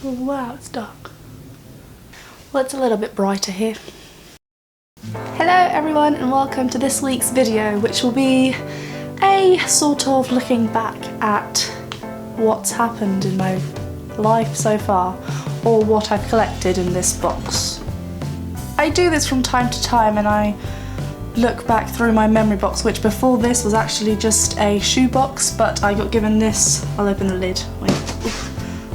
Oh wow, it's dark. Well, it's a little bit brighter here. Hello everyone and welcome to this week's video, which will be a sort of looking back at what's happened in my life so far, or what I've collected in this box. I do this from time to time and I look back through my memory box, which before this was actually just a shoe box, but I got given this. I'll open the lid. Wait.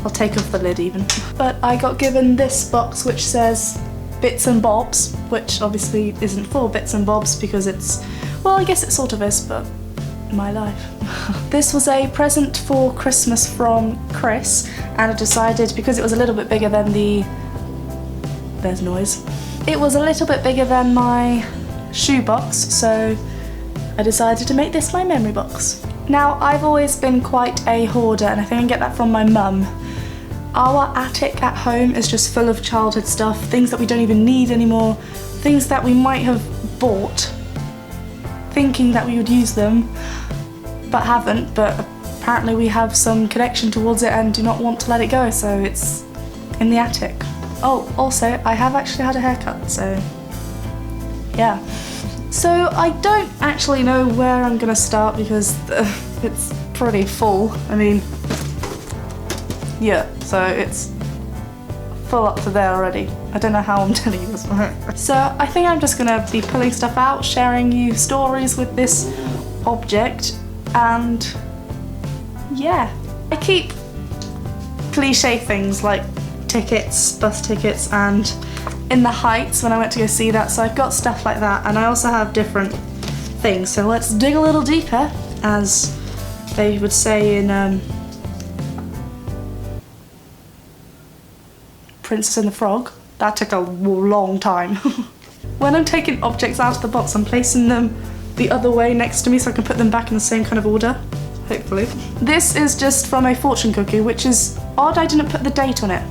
I'll take off the lid even. But I got given this box which says Bits and Bobs, which obviously isn't for Bits and Bobs because it's, well, I guess it sort of is, but my life. This was a present for Christmas from Chris, and I decided, because it was a little bit bigger than there's noise. It was a little bit bigger than my shoe box, so I decided to make this my memory box. Now, I've always been quite a hoarder, and I think I get that from my mum. Our attic at home is just full of childhood stuff, things that we don't even need anymore, things that we might have bought thinking that we would use them, but haven't, but apparently we have some connection towards it and do not want to let it go, so it's in the attic. Oh, also, I have actually had a haircut, so yeah. So I don't actually know where I'm gonna start because it's pretty full. I mean, yeah, so it's full up to there already. I don't know how I'm telling you this. So I think I'm just gonna be pulling stuff out, sharing you stories with this object, and yeah. I keep cliche things like tickets, bus tickets, and in the Heights when I went to go see that, so I've got stuff like that, and I also have different things. So let's dig a little deeper, as they would say in Princess and the Frog. That took a long time. When I'm taking objects out of the box, I'm placing them the other way next to me so I can put them back in the same kind of order, hopefully. This is just from a fortune cookie, which is odd I didn't put the date on it.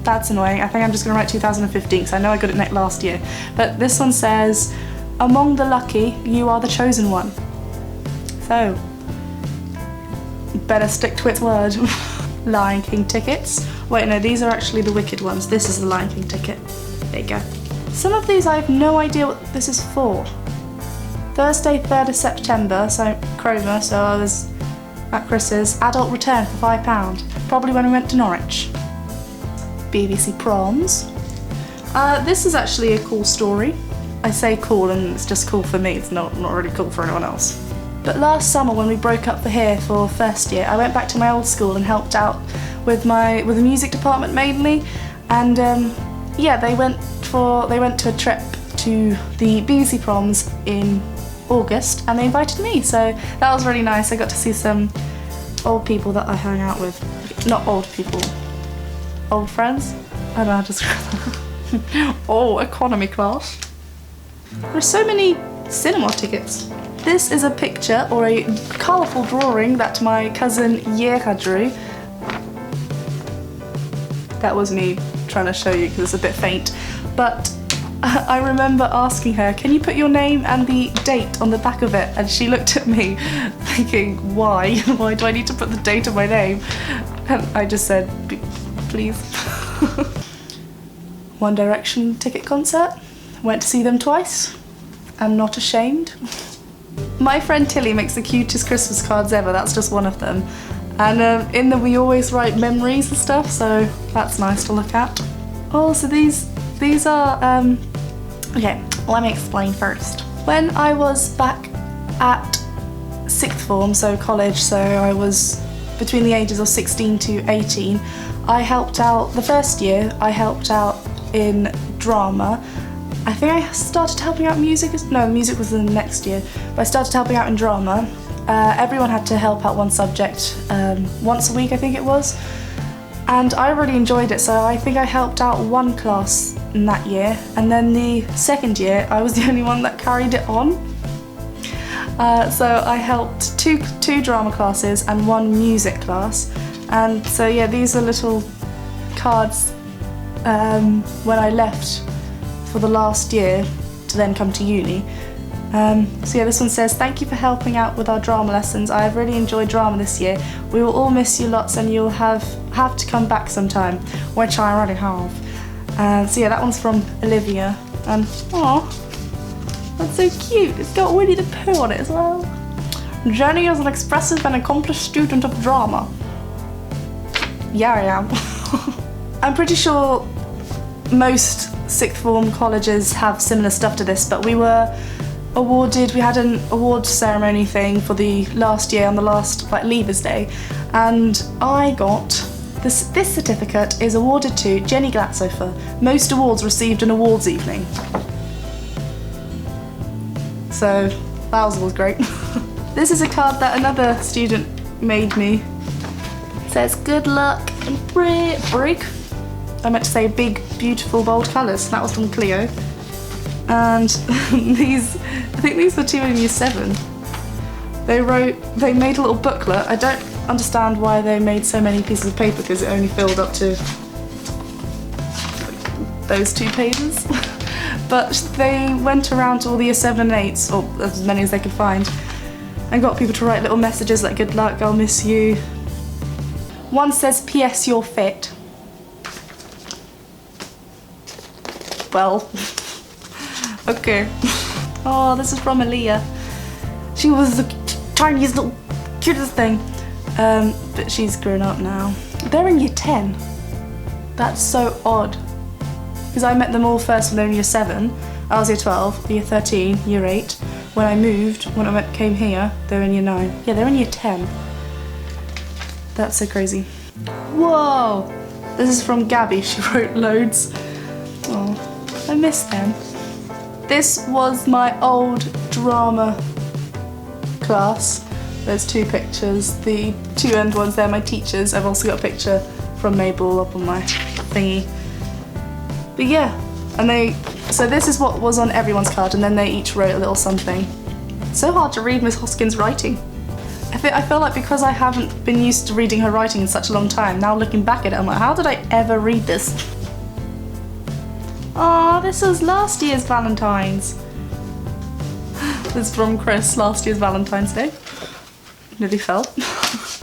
That's annoying. I think I'm just going to write 2015 because I know I got it last year. But this one says, among the lucky, you are the chosen one. So, better stick to its word. Lion King tickets. Wait, no, these are actually the Wicked ones. This is the Lion King ticket. There you go. Some of these I have no idea what this is for. Thursday, 3rd of September, so Cromer, so I was at Chris's. Adult return for £5. Probably when we went to Norwich. BBC Proms. This is actually a cool story. I say cool and it's just cool for me, it's not really cool for anyone else. But last summer when we broke up for here for first year, I went back to my old school and helped out with the music department mainly, and yeah, they went to a trip to the BBC Proms in August and they invited me, so that was really nice. I got to see some old people that I hung out with. Not old people. Old friends? I don't know how to describe that. Oh, economy class. There's so many cinema tickets. This is a picture, or a colourful drawing, that my cousin Yeha drew. That was me trying to show you because it's a bit faint. But I remember asking her, can you put your name and the date on the back of it? And she looked at me thinking, why? Why do I need to put the date of my name? And I just said, please. One Direction ticket concert. Went to see them twice. I'm not ashamed. My friend Tilly makes the cutest Christmas cards ever. That's just one of them. And in them we always write memories and stuff, so that's nice to look at. Oh, so these are, okay, let me explain first. When I was back at 6th form, so college, so I was between the ages of 16 to 18, I helped out, the first year, I helped out in drama. I think I started helping out in music, no, music was the next year, but I started helping out in drama. Everyone had to help out one subject once a week, I think it was, and I really enjoyed it, so I think I helped out one class in that year, and then the second year I was the only one that carried it on. So I helped two drama classes and one music class, and so yeah, these are little cards when I left for the last year to then come to uni. So yeah, this one says, thank you for helping out with our drama lessons. I have really enjoyed drama this year. We will all miss you lots and you'll have to come back sometime, which I already have. So yeah, that one's from Olivia. And aw, that's so cute. It's got Winnie the Pooh on it as well. Jenny is an expressive and accomplished student of drama. Yeah, I am. I'm pretty sure most sixth form colleges have similar stuff to this, but we were awarded, we had an award ceremony thing for the last year on the last Leavers Day, and I got this certificate is awarded to Jenny Glatzhofer. Most awards received an awards evening. So that was great. This is a card that another student made me. It says good luck and break. I meant to say big, beautiful, bold colours. That was from Cleo. And these, I think these were two in year 7. They made a little booklet. I don't understand why they made so many pieces of paper because it only filled up to those 2 pages. But they went around to all the year 7 and 8s, or as many as they could find, and got people to write little messages like good luck, I'll miss you. One says, P.S. you're fit. Well, okay. Oh, this is from Aaliyah. She was the tiniest little cutest thing. But she's grown up now. They're in year 10. That's so odd. Because I met them all first when they were in year 7. I was year 12, year 13, year 8. When I moved, came here, they were in year 9. Yeah, they're in year 10. That's so crazy. Whoa! This is from Gabby. She wrote loads. Oh, I miss them. This was my old drama class. There's 2 pictures. The 2 end ones, they're my teachers. I've also got a picture from Mabel up on my thingy. But yeah, so this is what was on everyone's card, and then they each wrote a little something. It's so hard to read Miss Hoskins' writing. I feel like because I haven't been used to reading her writing in such a long time, now looking back at it, I'm like, how did I ever read this? Aw, this was last year's Valentine's. This is from Chris, last year's Valentine's Day. Nearly fell.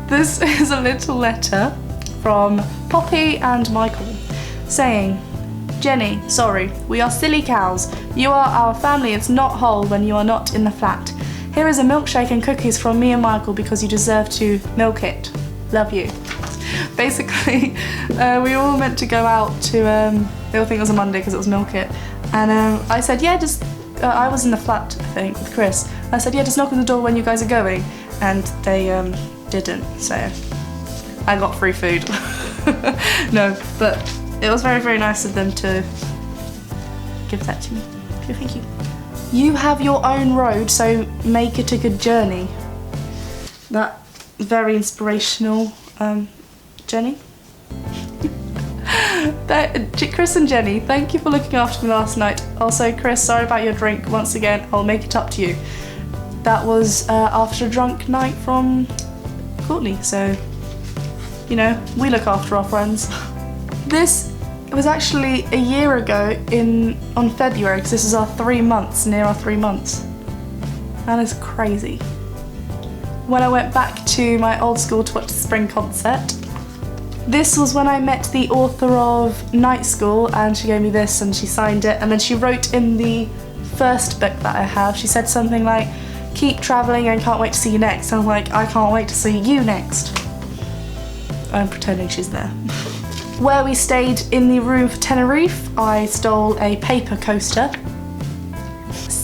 This is a little letter from Poppy and Michael saying, Jenny, sorry, we are silly cows. You are our family, it's not whole when you are not in the flat. Here is a milkshake and cookies from me and Michael because you deserve to milk it. Love you. Basically, we all meant to go out to, they all think it was a Monday because it was Milk It. And I said, yeah, just, I was in the flat, I think, with Chris. I said, yeah, just knock on the door when you guys are going. And they didn't, so I got free food. No, but it was very, very nice of them to give that to me. So thank you. You have your own road, so make it a good journey. That very inspirational, Jenny. Chris and Jenny, thank you for looking after me last night. Also, Chris, sorry about your drink. Once again, I'll make it up to you. That was after a drunk night from Courtney, so, you know, we look after our friends. This was actually a year ago on February, because this is our 3 months, near our 3 months. That is crazy. When I went back to my old school to watch the spring concert, this was when I met the author of Night School, and she gave me this and she signed it, and then she wrote in the first book that I have, she said something like, keep travelling and can't wait to see you next. And I'm like, I can't wait to see you next. I'm pretending she's there. Where we stayed in the room for Tenerife, I stole a paper coaster.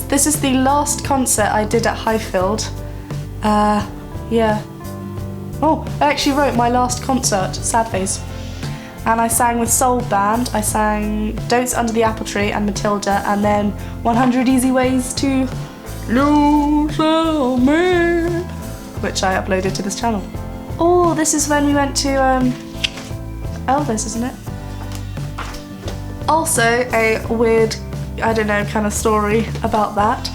This is the last concert I did at Highfield. Yeah. Oh, I actually wrote my last concert, Sad Face. And I sang with Soul Band. I sang Don't Sit Under the Apple Tree and Matilda, and then 100 Easy Ways to Lose a Man, which I uploaded to this channel. Oh, this is when we went to Elvis, isn't it? Also a weird, I don't know, kind of story about that.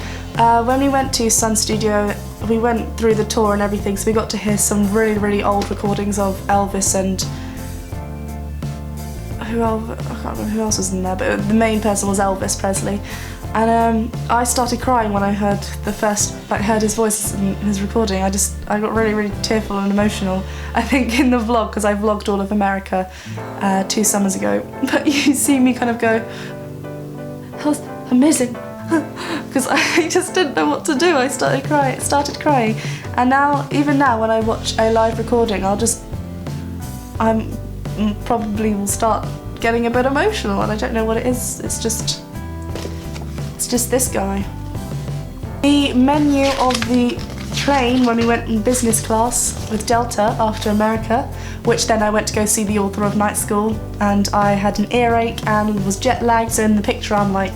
When we went to Sun Studio, we went through the tour and everything, so we got to hear some really, really old recordings of Elvis and I can't remember who else was in there, but the main person was Elvis Presley. And I started crying when I heard heard his voice in his recording. I got really, really tearful and emotional. I think in the vlog, because I vlogged all of America 2 summers ago. But you see me kind of go, that was amazing. Because I just didn't know what to do. I started crying. And now, even now, when I watch a live recording, I'm probably will start getting a bit emotional, and I don't know what it is. It's just this guy. The menu of the plane when we went in business class with Delta after America, which then I went to go see the author of Night School, and I had an earache and was jet lagged, so in the picture I'm like,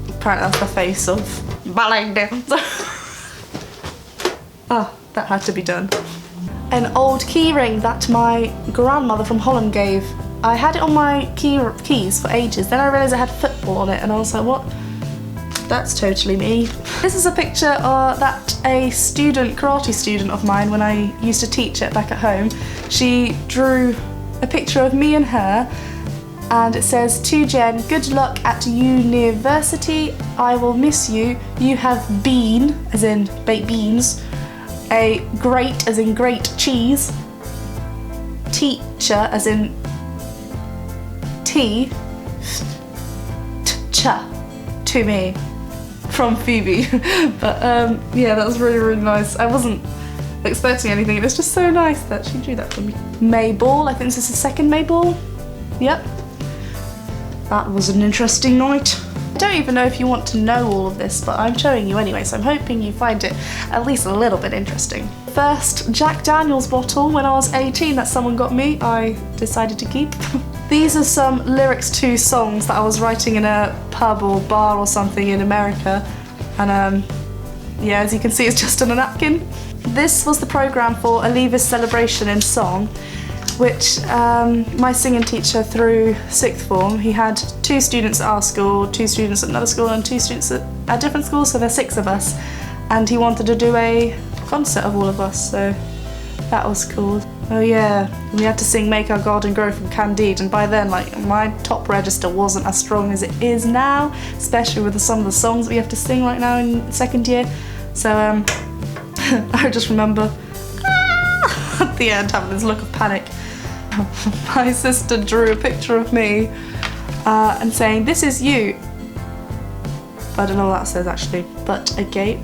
apparently that's the face of ballet dancer. Ah, that had to be done. An old key ring that my grandmother from Holland gave. I had it on my keys for ages, then I realised I had football on it and I was like, what? That's totally me. This is a picture that a karate student of mine, when I used to teach it back at home, she drew a picture of me and her, and it says, "To Jen, good luck at university. I will miss you. You have been," as in baked beans, "a great," as in great cheese, "teacher," as in tea, cha to me, from Phoebe. But yeah, that was really, really nice. I wasn't expecting anything. It was just so nice that she drew that for me. May ball. I think this is the second May ball. Yep. That was an interesting night. I don't even know if you want to know all of this, but I'm showing you anyway, so I'm hoping you find it at least a little bit interesting. First Jack Daniels bottle when I was 18 that someone got me, I decided to keep. These are some lyrics to songs that I was writing in a pub or bar or something in America, and yeah, as you can see, it's just on a napkin. This was the programme for a Leavers celebration in song, which my singing teacher through 6th form, he had 2 students at our school, 2 students at another school, and 2 students at different schools, so there's 6 of us, and he wanted to do a concert of all of us, so that was cool. Oh yeah, we had to sing Make Our Garden Grow from Candide, and by then, like, my top register wasn't as strong as it is now, especially with some of the songs we have to sing right now in 2nd year, so I just remember at the end having this look of panic. My sister drew a picture of me and saying, "This is you." I don't know what that says actually, but okay.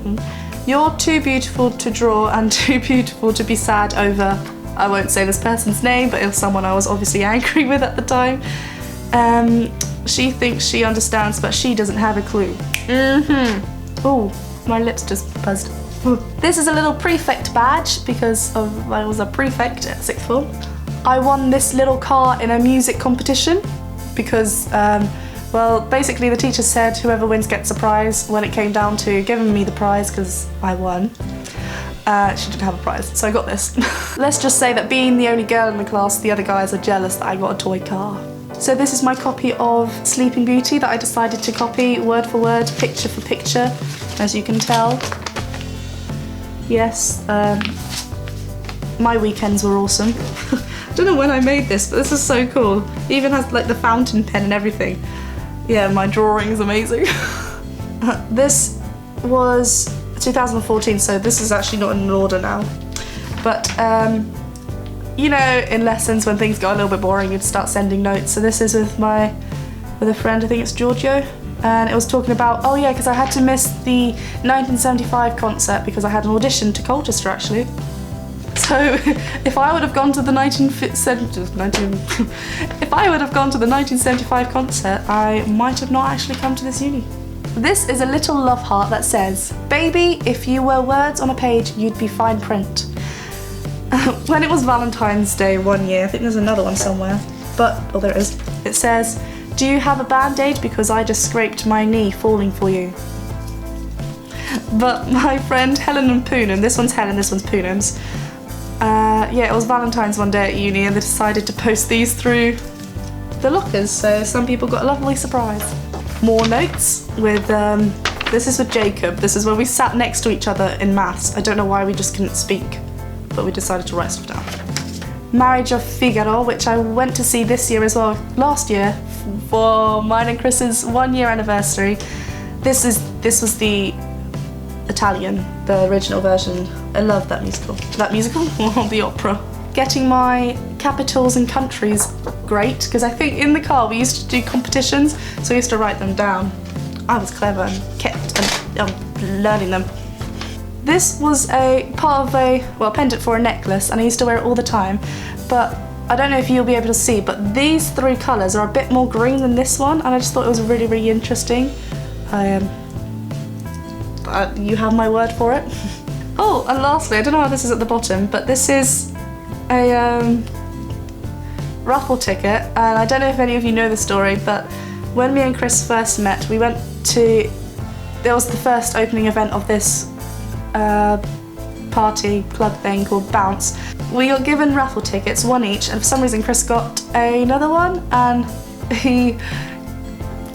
"You're too beautiful to draw and too beautiful to be sad over," I won't say this person's name, but it was someone I was obviously angry with at the time. "She thinks she understands, but she doesn't have a clue." Oh, my lips just buzzed. This is a little prefect badge because I was a prefect at 6th form. I won this little car in a music competition because, well, basically the teacher said whoever wins gets a prize. When it came down to giving me the prize, because I won, she didn't have a prize, so I got this. Let's just say that being the only girl in the class, the other guys are jealous that I got a toy car. So this is my copy of Sleeping Beauty that I decided to copy word for word, picture for picture, as you can tell. Yes, my weekends were awesome. I don't know when I made this, but this is so cool. It even has like the fountain pen and everything. Yeah, my drawing is amazing. This was 2014, so this is actually not in order now. But you know, in lessons when things got a little bit boring, you'd start sending notes. So this is with a friend, I think it's Giorgio, and it was talking about, oh yeah, because I had to miss the 1975 concert because I had an audition to Colchester actually. So if I would have gone to the 1975 concert, I might have not actually come to this uni. This is a little love heart that says, "Baby, if you were words on a page, you'd be fine print." When it was Valentine's Day one year, I think there's another one somewhere, but, oh there it is. It says, "Do you have a band-aid? Because I just scraped my knee falling for you." But my friend Helen and Poonam, this one's Helen, this one's Poonam's, yeah, it was Valentine's one day at uni and they decided to post these through the lockers, so some people got a lovely surprise. More notes with, this is with Jacob. This is when we sat next to each other in maths. I don't know why we just couldn't speak, but we decided to write stuff down. Marriage of Figaro, which I went to see this year as well, last year, for mine and Chris's 1 year anniversary. This was the Italian, the original version. I love that musical. The opera. Getting my capitals and countries great, because I think in the car we used to do competitions, so we used to write them down. I was clever and kept learning them. This was a part of a pendant for a necklace, and I used to wear it all the time, but I don't know if you'll be able to see, but these 3 colours are a bit more green than this one, and I just thought it was really, really interesting. You have my word for it. Oh, and lastly, I don't know how this is at the bottom, but this is a Ruffle Ticket, and I don't know if any of you know the story, but when me and Chris first met, we went to, there was the first opening event of this party club thing called Bounce. We got given raffle tickets, 1 each, and for some reason Chris got another one, and he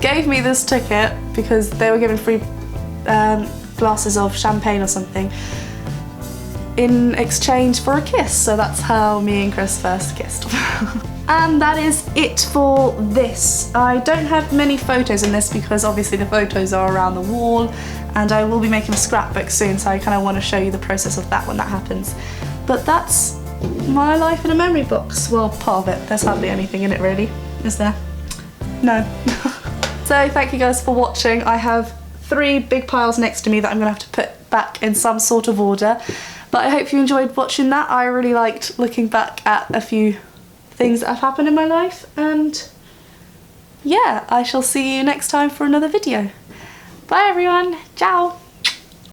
gave me this ticket because they were giving free glasses of champagne or something in exchange for a kiss, so that's how me and Chris first kissed. And that is it for this. I don't have many photos in this because obviously the photos are around the wall, and I will be making a scrapbook soon, so I kind of want to show you the process of that when that happens. But that's my life in a memory box. Well, part of it. There's hardly anything in it really, is there? No. So thank you guys for watching. I have 3 big piles next to me that I'm going to have to put back in some sort of order. But I hope you enjoyed watching that. I really liked looking back at a few things that have happened in my life, and yeah, I shall see you next time for another video. Bye everyone, ciao!